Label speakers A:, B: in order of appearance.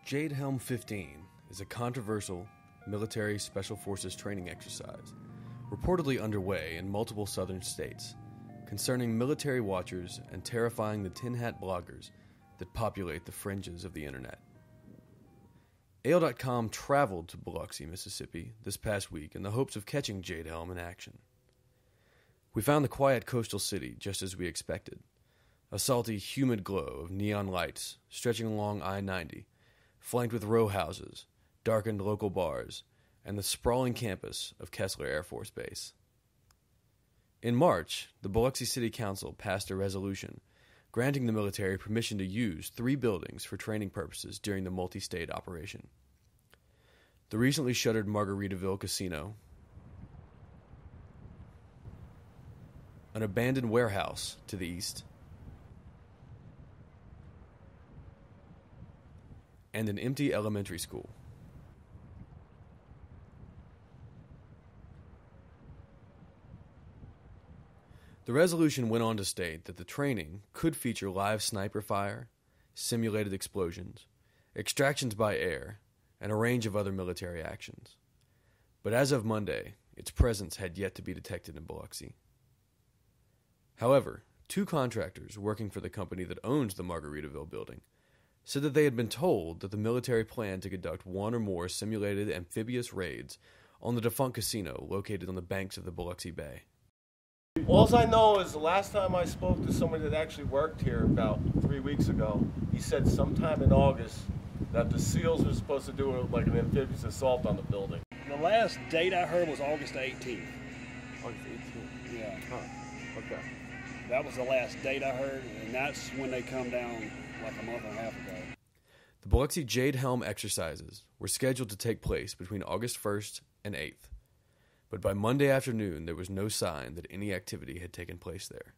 A: Jade Helm 15 is a controversial military special forces training exercise reportedly underway in multiple southern states concerning military watchers and terrifying the tin hat bloggers that populate the fringes of the internet. AL.com traveled to Biloxi, Mississippi this past week in the hopes of catching Jade Helm in action. We found the quiet coastal city just as we expected, a salty, humid glow of neon lights stretching along I-90, flanked with row houses, darkened local bars, and the sprawling campus of Kessler Air Force Base. In March, the Biloxi City Council passed a resolution granting the military permission to use 3 buildings for training purposes during the multi-state operation. The recently shuttered Margaritaville Casino, an abandoned warehouse to the east, and an empty elementary school. The resolution went on to state that the training could feature live sniper fire, simulated explosions, extractions by air, and a range of other military actions. But as of Monday, its presence had yet to be detected in Biloxi. However, 2 contractors working for the company that owns the Margaritaville building said that they had been told that the military planned to conduct 1 or more simulated amphibious raids on the defunct casino located on the banks of the Biloxi Bay.
B: All I know is the last time I spoke to somebody that actually worked here about 3 weeks ago, he said sometime in August that the SEALs were supposed to do like an amphibious assault on the building.
C: The last date I heard was August 18th.
B: August 18th?
C: Yeah.
B: Huh. Okay.
C: That was the last date I heard, and that's when they come down like a month and a half ago.
A: The Biloxi Jade Helm exercises were scheduled to take place between August 1st and 8th. But by Monday afternoon, there was no sign that any activity had taken place there.